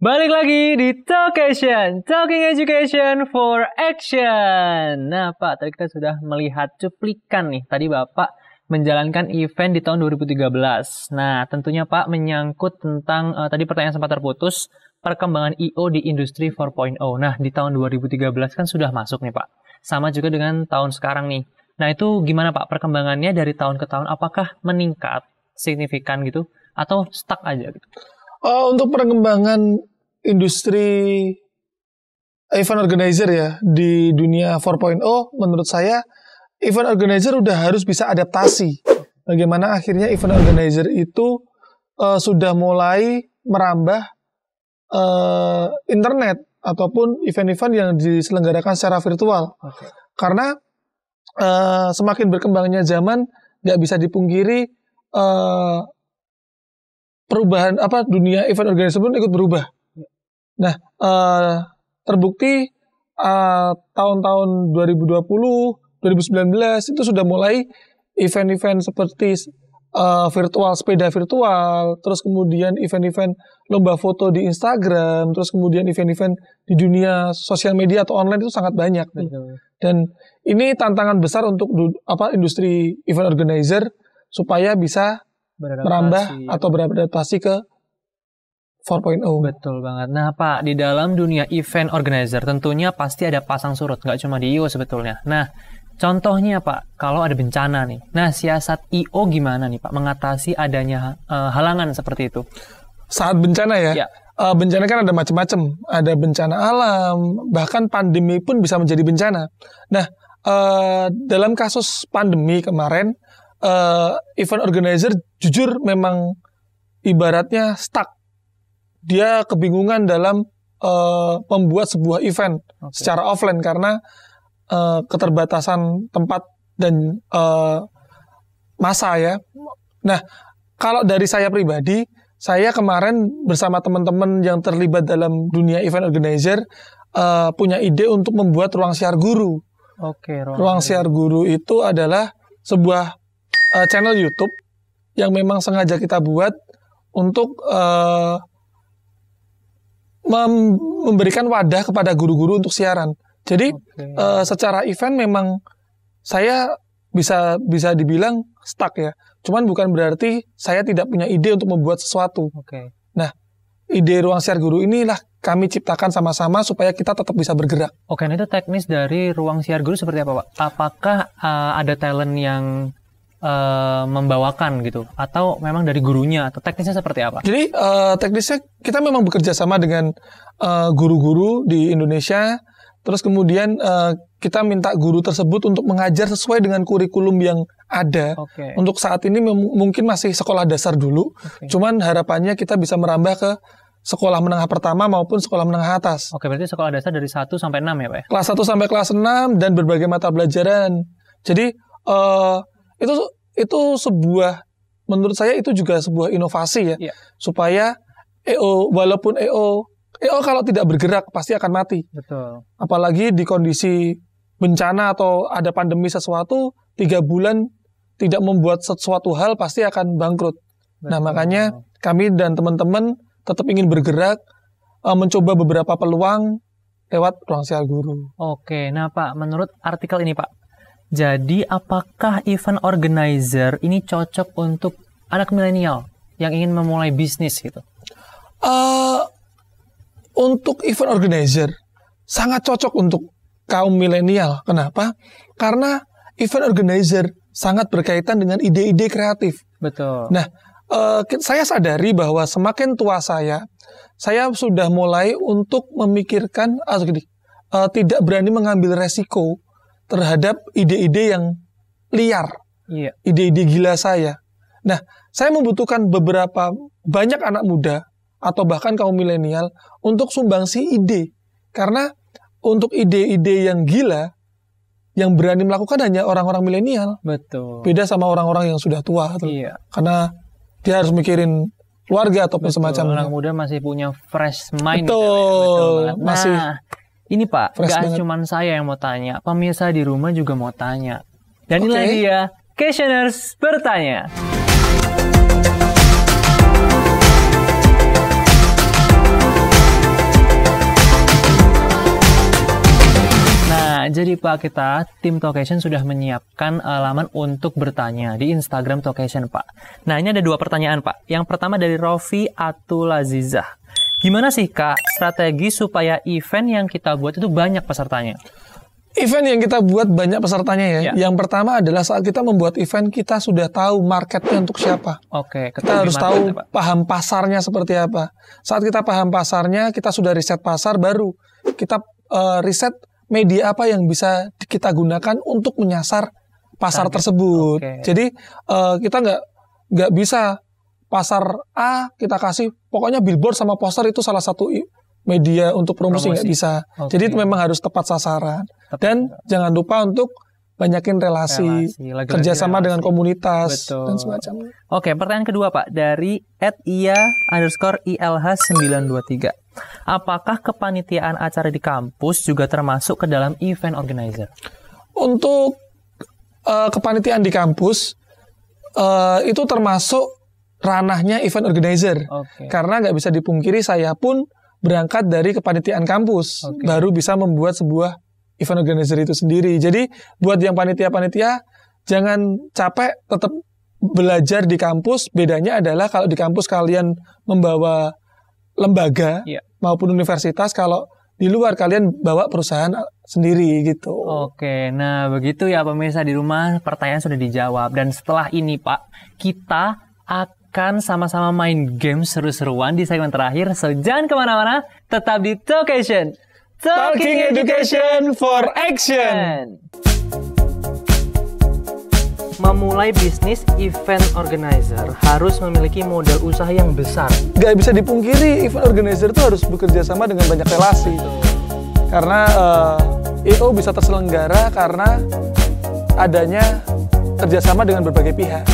Balik lagi di Talkation, Talking Education for Action. Nah Pak, tadi kita sudah melihat cuplikan nih. Tadi Bapak menjalankan event di tahun 2013. Nah tentunya Pak menyangkut tentang, tadi pertanyaan sempat terputus, perkembangan I.O. di industri 4.0. Nah di tahun 2013 kan sudah masuk nih Pak. Sama juga dengan tahun sekarang nih. Nah itu gimana Pak perkembangannya dari tahun ke tahun? Apakah meningkat signifikan gitu? Atau stuck aja gitu? Untuk perkembangan industri event organizer ya di dunia 4.0, menurut saya event organizer udah harus bisa adaptasi. Bagaimana akhirnya event organizer itu sudah mulai merambah internet ataupun event-event yang diselenggarakan secara virtual. Okay. Karena semakin berkembangnya zaman, nggak bisa dipungkiri perubahan dunia event organizer pun ikut berubah. Nah, terbukti tahun-tahun 2020, 2019 itu sudah mulai event-event seperti virtual, sepeda virtual, terus kemudian event-event lomba foto di Instagram, terus kemudian event-event di dunia sosial media atau online itu sangat banyak. Betul. Dan ini tantangan besar untuk industri event organizer supaya bisa merambah atau beradaptasi ke 4.0. Betul banget. Nah Pak, di dalam dunia event organizer tentunya pasti ada pasang surut, nggak cuma di I.O. sebetulnya. Nah, contohnya Pak, kalau ada bencana nih. Nah, siasat I.O. gimana nih Pak mengatasi adanya halangan seperti itu? Saat bencana ya? Bencana kan ada macam-macam. Ada bencana alam, bahkan pandemi pun bisa menjadi bencana. Nah, dalam kasus pandemi kemarin, event organizer jujur memang ibaratnya stuck. Dia kebingungan dalam membuat sebuah event secara offline karena keterbatasan tempat dan masa ya. Nah, kalau dari saya pribadi, saya kemarin bersama teman-teman yang terlibat dalam dunia event organizer punya ide untuk membuat ruang siar guru. Ruang siar guru itu adalah sebuah channel YouTube yang memang sengaja kita buat untuk memberikan wadah kepada guru-guru untuk siaran. Jadi secara event memang saya bisa dibilang stuck ya. Cuman bukan berarti saya tidak punya ide untuk membuat sesuatu. Nah, ide ruang siar guru inilah kami ciptakan sama-sama supaya kita tetap bisa bergerak. Nah itu teknis dari ruang siar guru seperti apa Pak? Apakah ada talent yang membawakan gitu atau memang dari gurunya atau teknisnya seperti apa? Jadi teknisnya kita memang bekerja sama dengan guru-guru di Indonesia, terus kemudian kita minta guru tersebut untuk mengajar sesuai dengan kurikulum yang ada. Untuk saat ini mungkin masih sekolah dasar dulu, cuman harapannya kita bisa merambah ke sekolah menengah pertama maupun sekolah menengah atas. Berarti sekolah dasar dari 1 sampai 6 ya Pak ya? Kelas 1 sampai kelas 6 dan berbagai mata pelajaran. Jadi itu sebuah, menurut saya itu juga sebuah inovasi ya. Supaya walaupun EO kalau tidak bergerak pasti akan mati. Betul. Apalagi di kondisi bencana atau ada pandemi sesuatu, 3 bulan tidak membuat sesuatu hal pasti akan bangkrut. Betul. Nah makanya kami dan teman-teman tetap ingin bergerak, mencoba beberapa peluang lewat ruang siar guru. Nah Pak, menurut artikel ini Pak, jadi apakah event organizer ini cocok untuk anak milenial yang ingin memulai bisnis gitu? Untuk event organizer sangat cocok untuk kaum milenial. Kenapa? Karena event organizer sangat berkaitan dengan ide-ide kreatif. Betul. Nah, saya sadari bahwa semakin tua saya sudah mulai untuk memikirkan tidak berani mengambil resiko terhadap ide-ide yang liar, ide-ide gila saya. Nah, saya membutuhkan banyak anak muda atau bahkan kaum milenial untuk sumbangsi ide. Karena untuk ide-ide yang gila, yang berani melakukan hanya orang-orang milenial. Betul. Beda sama orang-orang yang sudah tua. Karena dia harus mikirin keluarga ataupun semacamnya. Orang muda masih punya fresh mind. Betul. Masih. Ini Pak, gak cuma saya yang mau tanya, pemirsa di rumah juga mau tanya. Dan inilah dia, Questioners bertanya. jadi Pak, kita tim Talkation sudah menyiapkan laman untuk bertanya di Instagram Talkation Pak. Nah, ini ada 2 pertanyaan Pak. Yang pertama dari Rofi Atulazizah. Gimana sih Kak strategi supaya event yang kita buat itu banyak pesertanya? Event yang kita buat banyak pesertanya ya. Yang pertama adalah saat kita membuat event, kita sudah tahu marketnya untuk siapa. Oke, kita harus tahu paham pasarnya seperti apa. Saat kita paham pasarnya, kita sudah riset pasar, baru kita riset media apa yang bisa kita gunakan untuk menyasar pasar tersebut. Jadi kita nggak bisa pasar A kita kasih, pokoknya billboard sama poster itu salah satu media untuk promosi nggak bisa. Jadi itu memang harus tepat sasaran. Dan jangan lupa untuk banyakin relasi kerjasama dengan komunitas dan semacamnya. Oke, pertanyaan kedua Pak dari @ia_ilh923. Apakah kepanitiaan acara di kampus juga termasuk ke dalam event organizer? Untuk kepanitiaan di kampus itu termasuk ranahnya event organizer. Karena nggak bisa dipungkiri, saya pun berangkat dari kepanitiaan kampus, baru bisa membuat sebuah event organizer itu sendiri. Jadi buat yang panitia-panitia, jangan capek, tetap belajar di kampus. Bedanya adalah kalau di kampus kalian membawa lembaga maupun universitas, kalau di luar kalian bawa perusahaan sendiri gitu. Oke, nah begitu ya pemirsa di rumah, pertanyaan sudah dijawab. Dan setelah ini Pak, kita akan sama-sama main game seru-seruan di segmen terakhir. So jangan kemana-mana, tetap di Talkation. Talking Education for Action. Memulai bisnis event organizer harus memiliki modal usaha yang besar. Gak bisa dipungkiri, event organizer itu harus bekerja sama dengan banyak relasi. Karena EO bisa terselenggara karena adanya kerjasama dengan berbagai pihak.